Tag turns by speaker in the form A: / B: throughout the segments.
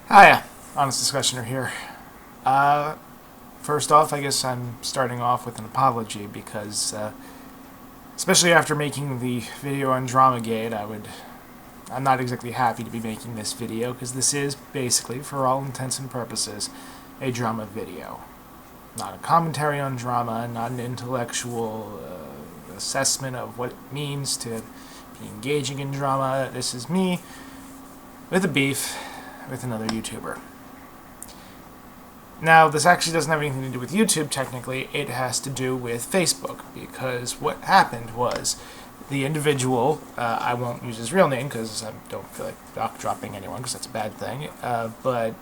A: Hiya, Honest Discussioner here. Uh, First off, I guess I'm starting off with an apology because, especially after making the video on Dramagate, I'm not exactly happy to be making this video because this is basically, for all intents and purposes, a drama video. Not a commentary on drama, not an intellectual assessment of what it means to be engaging in drama. This is me with a beef with another YouTuber. Now, this actually doesn't have anything to do with YouTube, technically. It has to do with Facebook, because what happened was the individual, I won't use his real name because I don't feel like dropping anyone because that's a bad thing, but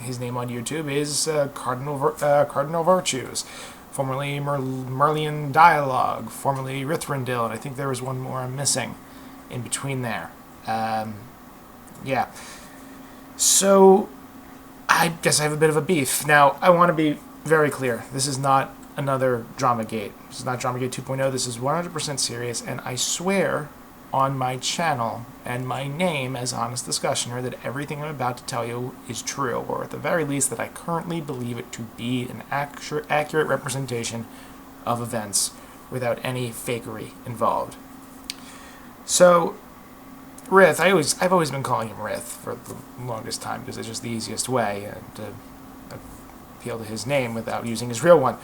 A: his name on YouTube is CardinalVirtues, formerly MelianDialog, formerly Rithrandil, and I think there was one more I'm missing in between there. Yeah. So, I guess I have a bit of a beef. Now, I want to be very clear. This is not another Dramagate. This is not Dramagate 2.0. This is 100% serious, and I swear on my channel and my name as Honest Discussioner that everything I'm about to tell you is true, or at the very least that I currently believe it to be an accurate representation of events without any fakery involved. So, Rith, I've always been calling him Rith for the longest time because it's just the easiest way to appeal to his name without using his real one.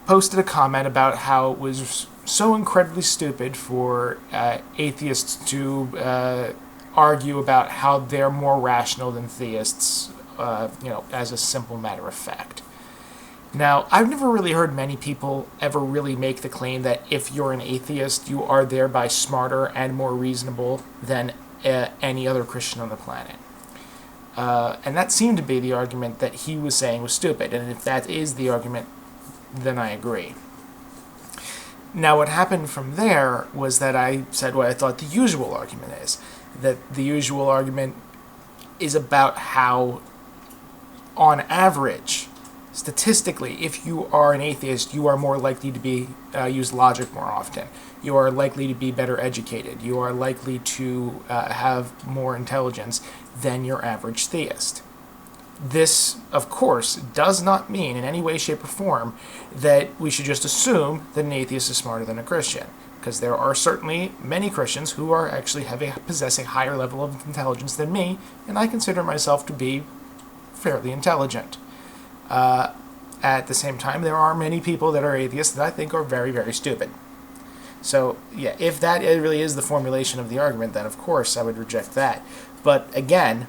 A: Posted a comment about how it was so incredibly stupid for atheists to argue about how they're more rational than theists, as a simple matter of fact. Now, I've never really heard many people ever really make the claim that if you're an atheist, you are thereby smarter and more reasonable than any other Christian on the planet. And that seemed to be the argument that he was saying was stupid, and if that is the argument, then I agree. Now, what happened from there was that I said what I thought the usual argument is. That the usual argument is about how, on average, statistically, if you are an atheist, you are more likely to use logic more often. You are likely to be better educated. You are likely to have more intelligence than your average theist. This, of course, does not mean in any way, shape, or form that we should just assume that an atheist is smarter than a Christian, because there are certainly many Christians who are actually possess a higher level of intelligence than me, and I consider myself to be fairly intelligent. At the same time, there are many people that are atheists that I think are very, very stupid. So, yeah, if that really is the formulation of the argument, then of course I would reject that. But again,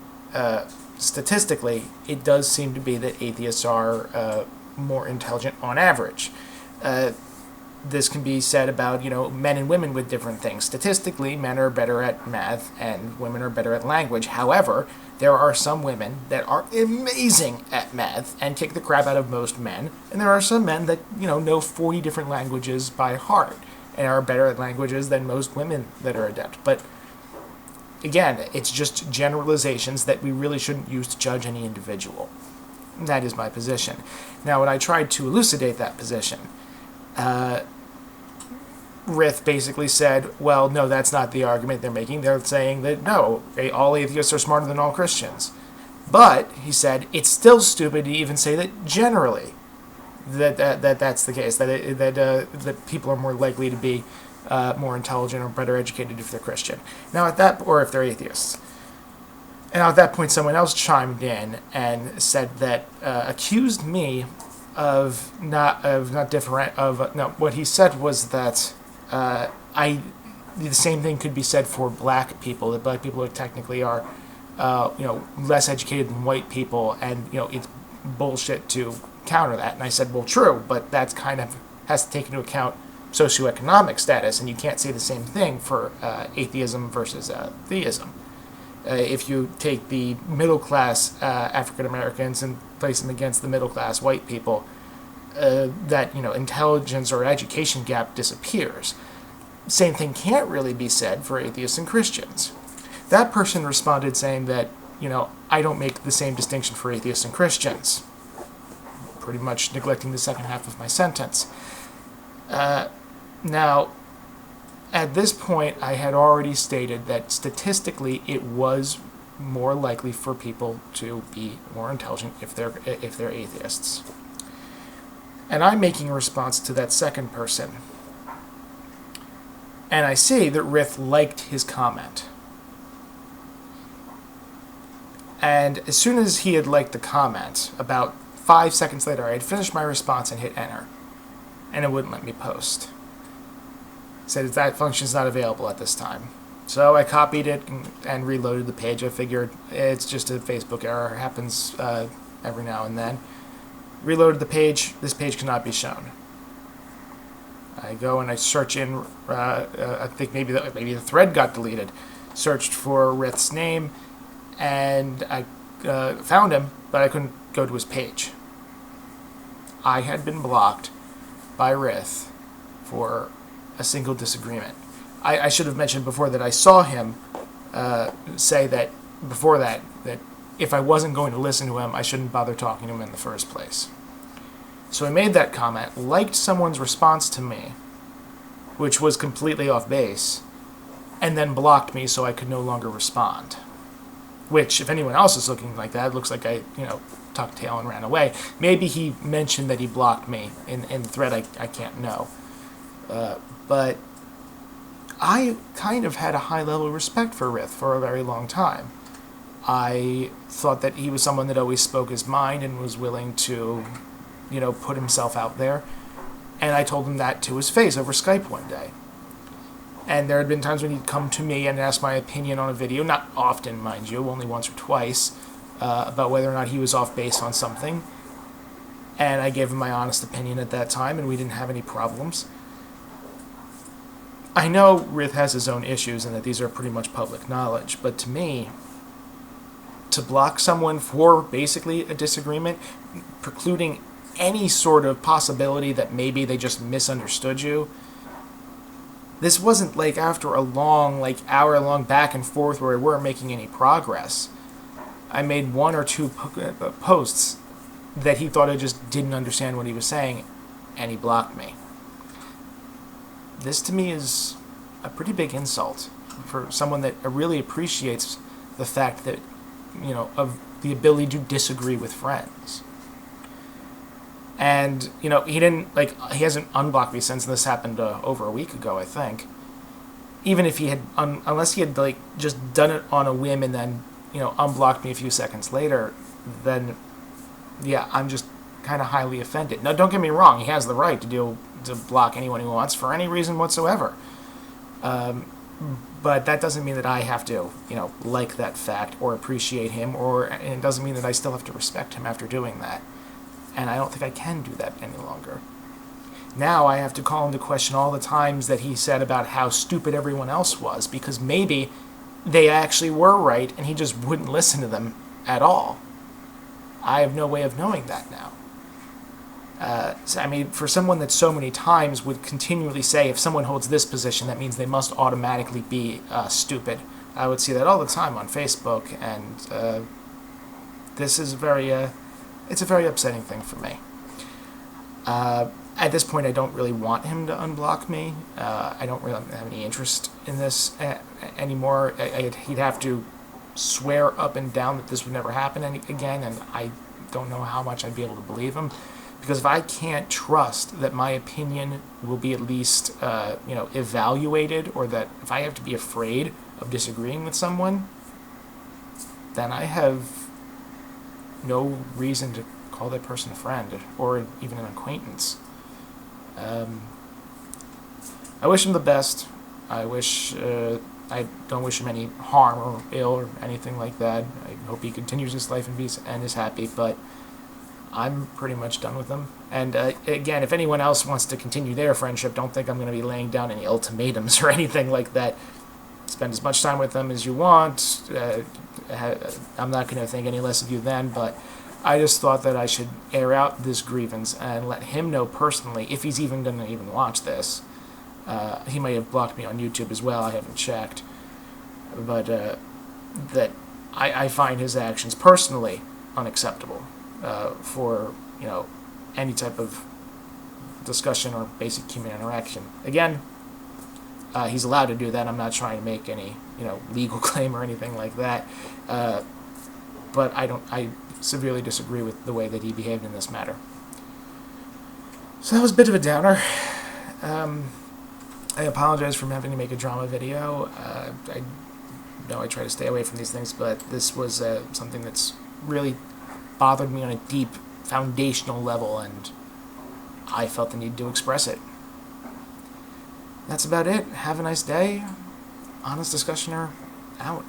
A: statistically, it does seem to be that atheists are more intelligent on average. This can be said about, men and women with different things. Statistically, men are better at math and women are better at language. However, there are some women that are amazing at math and kick the crap out of most men, and there are some men that, know 40 different languages by heart and are better at languages than most women that are adept. But again, it's just generalizations that we really shouldn't use to judge any individual. That is my position. Now, when I tried to elucidate that position, Rith basically said, well, no, that's not the argument they're making. They're saying that, no, all atheists are smarter than all Christians. But, he said, it's still stupid to even say that generally that's the case, that people are more likely to be more intelligent or better educated if they're Christian. Now, or if they're atheists. And now at that point, someone else chimed in and said that, accused me what he said was that the same thing could be said for black people, that black people technically are, less educated than white people, and, it's bullshit to counter that. And I said, well, true, but that's kind of has to take into account socioeconomic status, and you can't say the same thing for atheism versus theism. If you take the middle-class African Americans and place them against the middle-class white people, that intelligence or education gap disappears. Same thing can't really be said for atheists and Christians. That person responded saying that, I don't make the same distinction for atheists and Christians, pretty much neglecting the second half of my sentence. Now, at this point, I had already stated that statistically it was more likely for people to be more intelligent if they're atheists. And I'm making a response to that second person. And I see that Rith liked his comment. And as soon as he had liked the comment, about 5 seconds later, I had finished my response and hit enter. And it wouldn't let me post. It said that function's not available at this time. So I copied it and reloaded the page. I figured it's just a Facebook error. It happens every now and then. Reloaded the page. This page cannot be shown. I go and I search in. I think maybe the thread got deleted. Searched for Rith's name, and I found him, but I couldn't go to his page. I had been blocked by Rith for a single disagreement. I should have mentioned before that I saw him say that before that if I wasn't going to listen to him, I shouldn't bother talking to him in the first place. So I made that comment, liked someone's response to me, which was completely off base, and then blocked me so I could no longer respond. Which, if anyone else is looking like that, it looks like I, tucked tail and ran away. Maybe he mentioned that he blocked me in the thread. I can't know. But I kind of had a high level of respect for Rith for a very long time. I thought that he was someone that always spoke his mind and was willing to, put himself out there. And I told him that to his face over Skype one day. And there had been times when he'd come to me and ask my opinion on a video, not often, mind you, only once or twice, about whether or not he was off base on something. And I gave him my honest opinion at that time, and we didn't have any problems. I know Rith has his own issues and that these are pretty much public knowledge, but to me, to block someone for basically a disagreement, precluding any sort of possibility that maybe they just misunderstood you, this wasn't like after a long, hour-long back and forth where we weren't making any progress. I made 1 or 2 posts that he thought I just didn't understand what he was saying, and he blocked me. This to me is a pretty big insult for someone that really appreciates the fact that, of the ability to disagree with friends. And, he didn't, he hasn't unblocked me since this happened over a week ago, I think. Even if he had, unless he had, just done it on a whim and then, unblocked me a few seconds later, then, yeah, I'm just kind of highly offended. Now, don't get me wrong, he has the right to block anyone he wants for any reason whatsoever. But that doesn't mean that I have to, like that fact or appreciate him, and it doesn't mean that I still have to respect him after doing that. And I don't think I can do that any longer. Now I have to call into question all the times that he said about how stupid everyone else was, because maybe they actually were right and he just wouldn't listen to them at all. I have no way of knowing that now. For someone that so many times would continually say, if someone holds this position, that means they must automatically be stupid. I would see that all the time on Facebook, and this is it's a very upsetting thing for me. At this point, I don't really want him to unblock me. I don't really have any interest in this anymore. He'd have to swear up and down that this would never happen again, and I don't know how much I'd be able to believe him. Because if I can't trust that my opinion will be at least, evaluated, or that if I have to be afraid of disagreeing with someone, then I have no reason to call that person a friend or even an acquaintance. I wish him the best. I don't wish him any harm or ill or anything like that. I hope he continues his life and is happy, but I'm pretty much done with them. And again, if anyone else wants to continue their friendship, don't think I'm going to be laying down any ultimatums or anything like that. Spend as much time with them as you want. I'm not going to think any less of you then, but I just thought that I should air out this grievance and let him know personally, if he's even going to even watch this. He may have blocked me on YouTube as well, I haven't checked. But that I find his actions personally unacceptable. For any type of discussion or basic human interaction. Again, he's allowed to do that. I'm not trying to make any legal claim or anything like that. But I severely disagree with the way that he behaved in this matter. So that was a bit of a downer. I apologize for having to make a drama video. I know I try to stay away from these things, but this was something that's really bothered me on a deep, foundational level, and I felt the need to express it. That's about it. Have a nice day. Honest Discussioner, out.